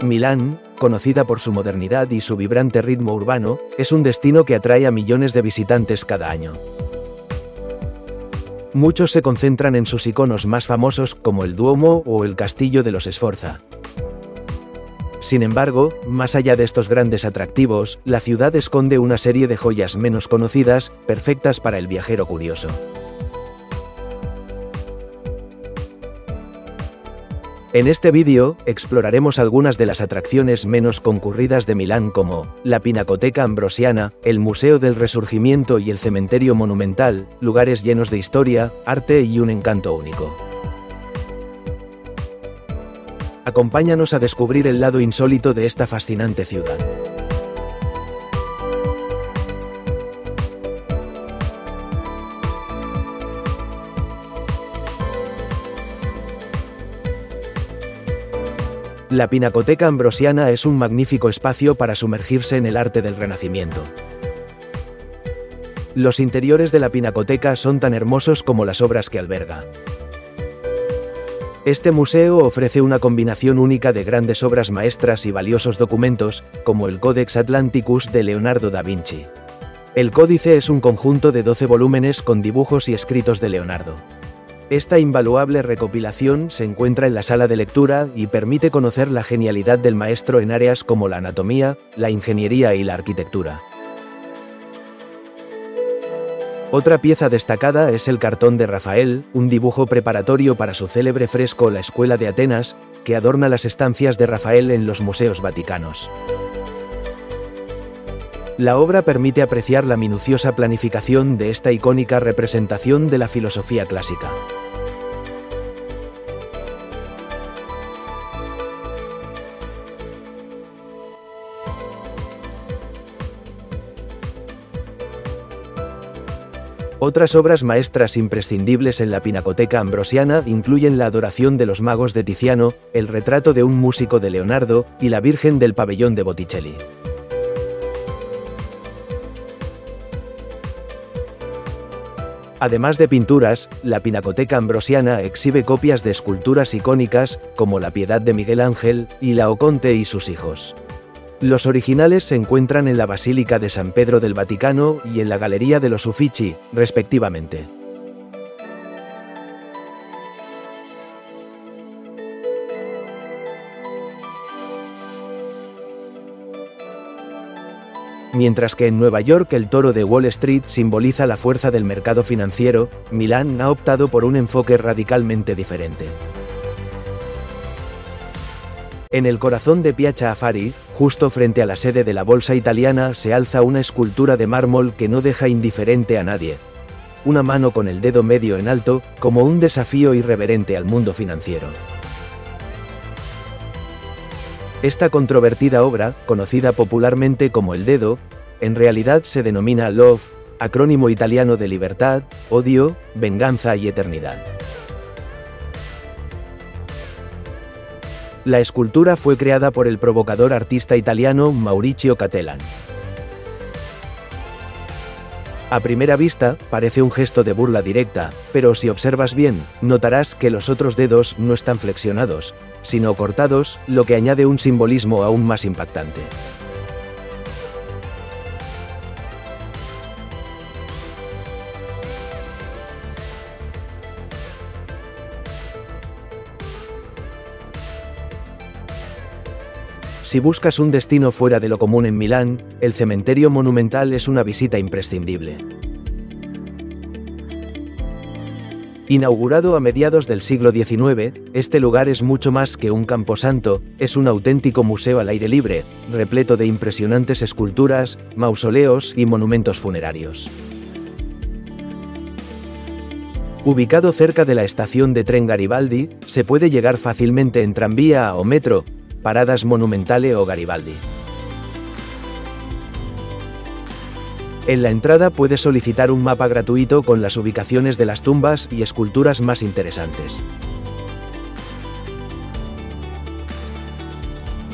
Milán, conocida por su modernidad y su vibrante ritmo urbano, es un destino que atrae a millones de visitantes cada año. Muchos se concentran en sus iconos más famosos como el Duomo o el Castillo de los Sforza. Sin embargo, más allá de estos grandes atractivos, la ciudad esconde una serie de joyas menos conocidas, perfectas para el viajero curioso. En este vídeo, exploraremos algunas de las atracciones menos concurridas de Milán como la Pinacoteca Ambrosiana, el Museo del Resurgimiento y el Cementerio Monumental, lugares llenos de historia, arte y un encanto único. Acompáñanos a descubrir el lado insólito de esta fascinante ciudad. La Pinacoteca Ambrosiana es un magnífico espacio para sumergirse en el arte del Renacimiento. Los interiores de la Pinacoteca son tan hermosos como las obras que alberga. Este museo ofrece una combinación única de grandes obras maestras y valiosos documentos, como el Codex Atlanticus de Leonardo da Vinci. El códice es un conjunto de 12 volúmenes con dibujos y escritos de Leonardo. Esta invaluable recopilación se encuentra en la sala de lectura y permite conocer la genialidad del maestro en áreas como la anatomía, la ingeniería y la arquitectura. Otra pieza destacada es el cartón de Rafael, un dibujo preparatorio para su célebre fresco La Escuela de Atenas, que adorna las estancias de Rafael en los museos vaticanos. La obra permite apreciar la minuciosa planificación de esta icónica representación de la filosofía clásica. Otras obras maestras imprescindibles en la Pinacoteca Ambrosiana incluyen la Adoración de los Magos de Tiziano, el Retrato de un músico de Leonardo y la Virgen del Pabellón de Botticelli. Además de pinturas, la Pinacoteca Ambrosiana exhibe copias de esculturas icónicas, como la Piedad de Miguel Ángel y la Oconte y sus hijos. Los originales se encuentran en la Basílica de San Pedro del Vaticano y en la Galería de los Uffizi, respectivamente. Mientras que en Nueva York el toro de Wall Street simboliza la fuerza del mercado financiero, Milán ha optado por un enfoque radicalmente diferente. En el corazón de Piazza Affari, justo frente a la sede de la Bolsa Italiana, se alza una escultura de mármol que no deja indiferente a nadie. Una mano con el dedo medio en alto, como un desafío irreverente al mundo financiero. Esta controvertida obra, conocida popularmente como El Dedo, en realidad se denomina Love, acrónimo italiano de libertad, odio, venganza y eternidad. La escultura fue creada por el provocador artista italiano Maurizio Cattelan. A primera vista, parece un gesto de burla directa, pero si observas bien, notarás que los otros dedos no están flexionados, sino cortados, lo que añade un simbolismo aún más impactante. Si buscas un destino fuera de lo común en Milán, el Cementerio Monumental es una visita imprescindible. Inaugurado a mediados del siglo XIX, este lugar es mucho más que un camposanto, es un auténtico museo al aire libre, repleto de impresionantes esculturas, mausoleos y monumentos funerarios. Ubicado cerca de la estación de tren Garibaldi, se puede llegar fácilmente en tranvía o metro, paradas Monumentale o Garibaldi. En la entrada puedes solicitar un mapa gratuito con las ubicaciones de las tumbas y esculturas más interesantes.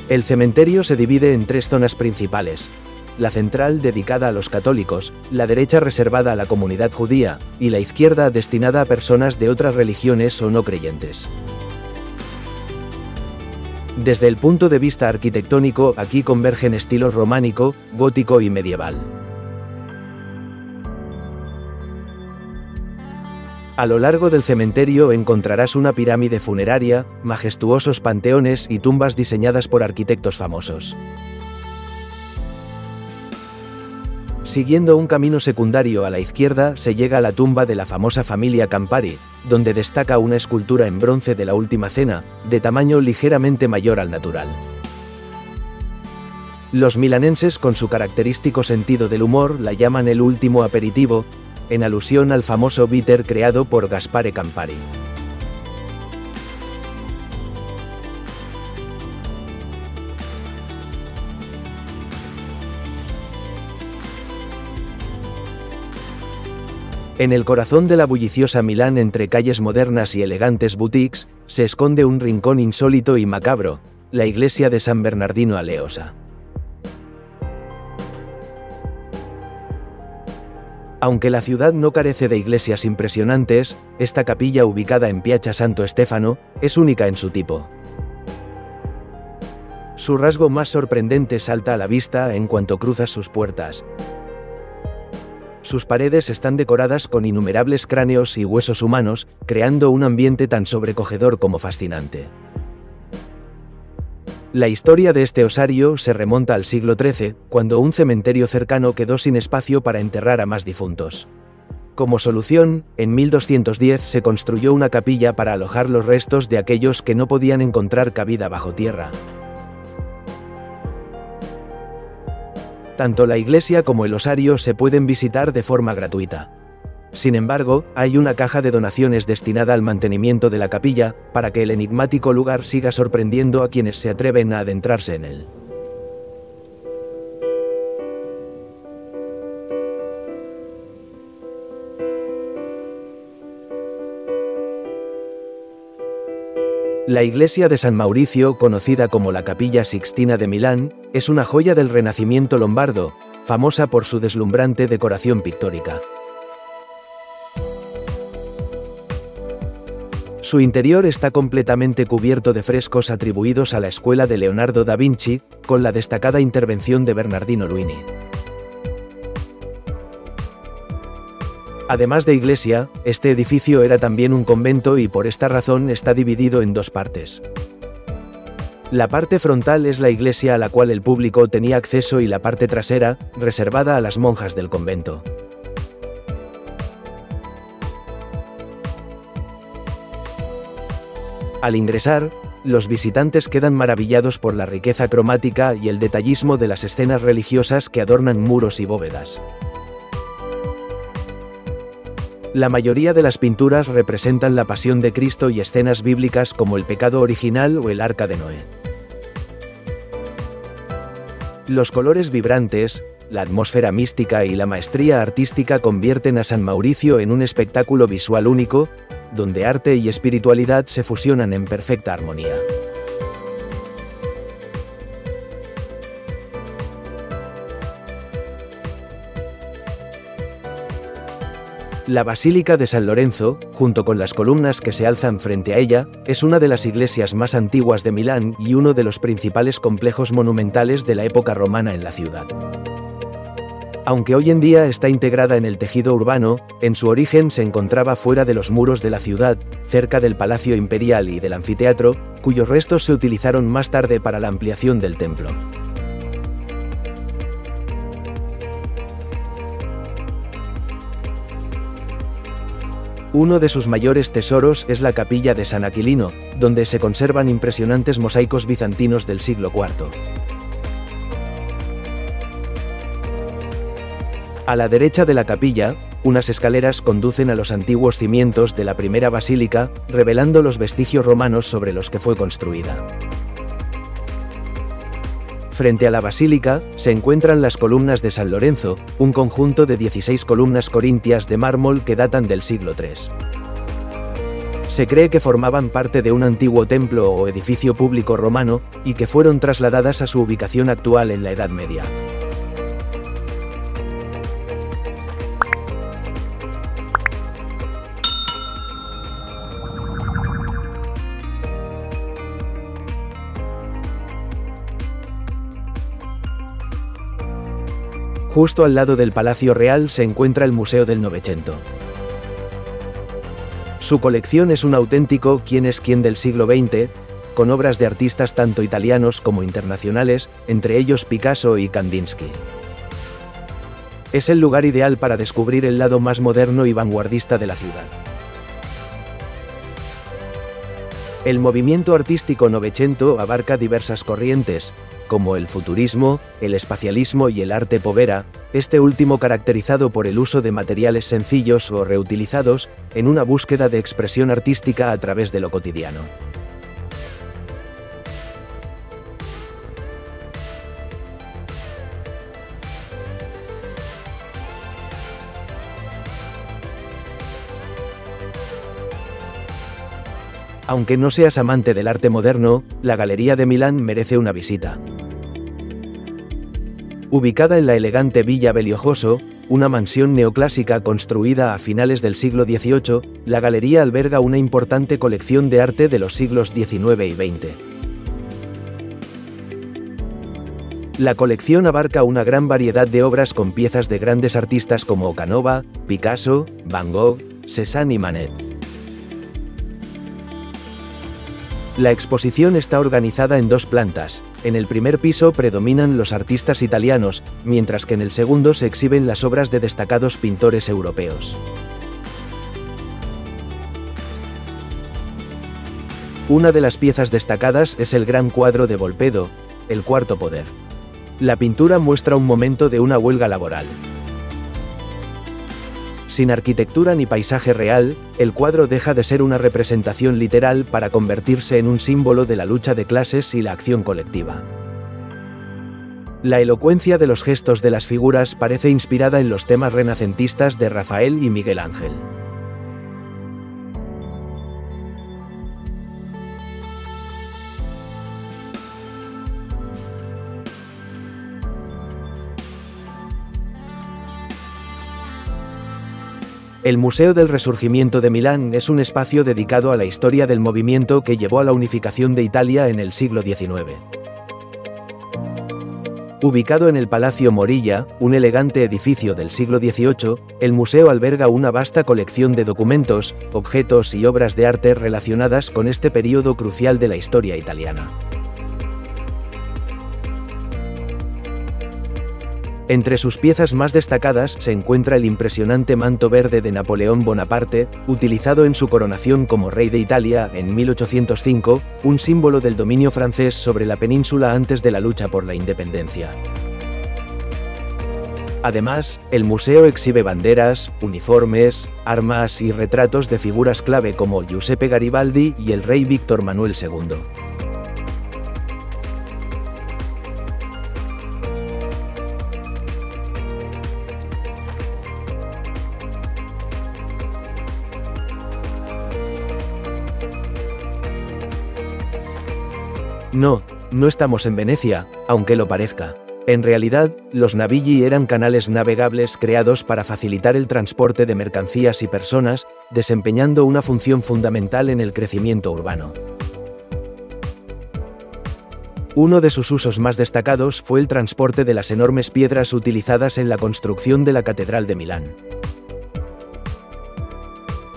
El cementerio se divide en tres zonas principales: la central dedicada a los católicos, la derecha reservada a la comunidad judía, y la izquierda destinada a personas de otras religiones o no creyentes. Desde el punto de vista arquitectónico, aquí convergen estilos románico, gótico y medieval. A lo largo del cementerio encontrarás una pirámide funeraria, majestuosos panteones y tumbas diseñadas por arquitectos famosos. Siguiendo un camino secundario a la izquierda se llega a la tumba de la famosa familia Campari, donde destaca una escultura en bronce de la Última Cena, de tamaño ligeramente mayor al natural. Los milanenses, con su característico sentido del humor, la llaman el último aperitivo, en alusión al famoso bitter creado por Gaspare Campari. En el corazón de la bulliciosa Milán, entre calles modernas y elegantes boutiques, se esconde un rincón insólito y macabro, la iglesia de San Bernardino a Leosa. Aunque la ciudad no carece de iglesias impresionantes, esta capilla ubicada en Piazza Santo Stefano, es única en su tipo. Su rasgo más sorprendente salta a la vista en cuanto cruzas sus puertas. Sus paredes están decoradas con innumerables cráneos y huesos humanos, creando un ambiente tan sobrecogedor como fascinante. La historia de este osario se remonta al siglo XIII, cuando un cementerio cercano quedó sin espacio para enterrar a más difuntos. Como solución, en 1210 se construyó una capilla para alojar los restos de aquellos que no podían encontrar cabida bajo tierra. Tanto la iglesia como el osario se pueden visitar de forma gratuita. Sin embargo, hay una caja de donaciones destinada al mantenimiento de la capilla, para que el enigmático lugar siga sorprendiendo a quienes se atreven a adentrarse en él. La iglesia de San Mauricio, conocida como la Capilla Sixtina de Milán, es una joya del Renacimiento lombardo, famosa por su deslumbrante decoración pictórica. Su interior está completamente cubierto de frescos atribuidos a la escuela de Leonardo da Vinci, con la destacada intervención de Bernardino Luini. Además de iglesia, este edificio era también un convento y por esta razón está dividido en dos partes. La parte frontal es la iglesia a la cual el público tenía acceso y la parte trasera, reservada a las monjas del convento. Al ingresar, los visitantes quedan maravillados por la riqueza cromática y el detallismo de las escenas religiosas que adornan muros y bóvedas. La mayoría de las pinturas representan la pasión de Cristo y escenas bíblicas como el pecado original o el arca de Noé. Los colores vibrantes, la atmósfera mística y la maestría artística convierten a San Mauricio en un espectáculo visual único, donde arte y espiritualidad se fusionan en perfecta armonía. La Basílica de San Lorenzo, junto con las columnas que se alzan frente a ella, es una de las iglesias más antiguas de Milán y uno de los principales complejos monumentales de la época romana en la ciudad. Aunque hoy en día está integrada en el tejido urbano, en su origen se encontraba fuera de los muros de la ciudad, cerca del Palacio Imperial y del anfiteatro, cuyos restos se utilizaron más tarde para la ampliación del templo. Uno de sus mayores tesoros es la capilla de San Aquilino, donde se conservan impresionantes mosaicos bizantinos del siglo IV. A la derecha de la capilla, unas escaleras conducen a los antiguos cimientos de la primera basílica, revelando los vestigios romanos sobre los que fue construida. Frente a la basílica, se encuentran las columnas de San Lorenzo, un conjunto de 16 columnas corintias de mármol que datan del siglo III. Se cree que formaban parte de un antiguo templo o edificio público romano, y que fueron trasladadas a su ubicación actual en la Edad Media. Justo al lado del Palacio Real se encuentra el Museo del Novecento. Su colección es un auténtico quién es quién del siglo XX, con obras de artistas tanto italianos como internacionales, entre ellos Picasso y Kandinsky. Es el lugar ideal para descubrir el lado más moderno y vanguardista de la ciudad. El movimiento artístico Novecento abarca diversas corrientes, como el futurismo, el espacialismo y el arte povera, este último caracterizado por el uso de materiales sencillos o reutilizados, en una búsqueda de expresión artística a través de lo cotidiano. Aunque no seas amante del arte moderno, la Galería de Milán merece una visita. Ubicada en la elegante Villa Belgiojoso, una mansión neoclásica construida a finales del siglo XVIII, la galería alberga una importante colección de arte de los siglos XIX y XX. La colección abarca una gran variedad de obras con piezas de grandes artistas como Canova, Picasso, Van Gogh, Cézanne y Manet. La exposición está organizada en dos plantas. En el primer piso predominan los artistas italianos, mientras que en el segundo se exhiben las obras de destacados pintores europeos. Una de las piezas destacadas es el gran cuadro de Volpedo, El Cuarto Poder. La pintura muestra un momento de una huelga laboral. Sin arquitectura ni paisaje real, el cuadro deja de ser una representación literal para convertirse en un símbolo de la lucha de clases y la acción colectiva. La elocuencia de los gestos de las figuras parece inspirada en los temas renacentistas de Rafael y Miguel Ángel. El Museo del Resurgimiento de Milán es un espacio dedicado a la historia del movimiento que llevó a la unificación de Italia en el siglo XIX. Ubicado en el Palacio Morilla, un elegante edificio del siglo XVIII, el museo alberga una vasta colección de documentos, objetos y obras de arte relacionadas con este periodo crucial de la historia italiana. Entre sus piezas más destacadas se encuentra el impresionante manto verde de Napoleón Bonaparte, utilizado en su coronación como rey de Italia en 1805, un símbolo del dominio francés sobre la península antes de la lucha por la independencia. Además, el museo exhibe banderas, uniformes, armas y retratos de figuras clave como Giuseppe Garibaldi y el rey Víctor Manuel II. No estamos en Venecia, aunque lo parezca. En realidad, los Navigli eran canales navegables creados para facilitar el transporte de mercancías y personas, desempeñando una función fundamental en el crecimiento urbano. Uno de sus usos más destacados fue el transporte de las enormes piedras utilizadas en la construcción de la Catedral de Milán.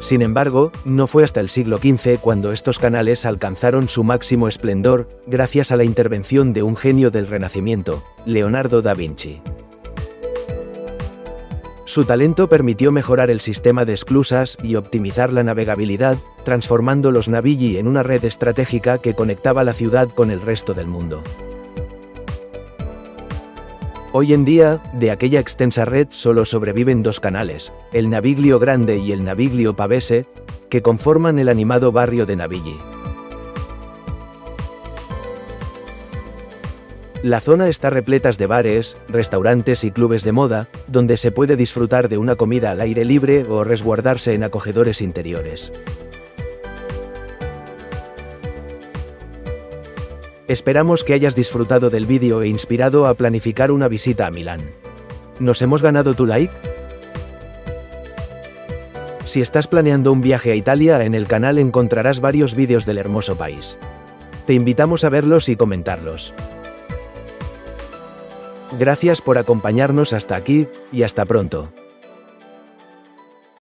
Sin embargo, no fue hasta el siglo XV cuando estos canales alcanzaron su máximo esplendor, gracias a la intervención de un genio del Renacimiento, Leonardo da Vinci. Su talento permitió mejorar el sistema de esclusas y optimizar la navegabilidad, transformando los Navigli en una red estratégica que conectaba la ciudad con el resto del mundo. Hoy en día, de aquella extensa red solo sobreviven dos canales, el Naviglio Grande y el Naviglio Pavese, que conforman el animado barrio de Navigli. La zona está repleta de bares, restaurantes y clubes de moda, donde se puede disfrutar de una comida al aire libre o resguardarse en acogedores interiores. Esperamos que hayas disfrutado del vídeo e inspirado a planificar una visita a Milán. ¿Nos hemos ganado tu like? Si estás planeando un viaje a Italia, en el canal encontrarás varios vídeos del hermoso país. Te invitamos a verlos y comentarlos. Gracias por acompañarnos hasta aquí, y hasta pronto.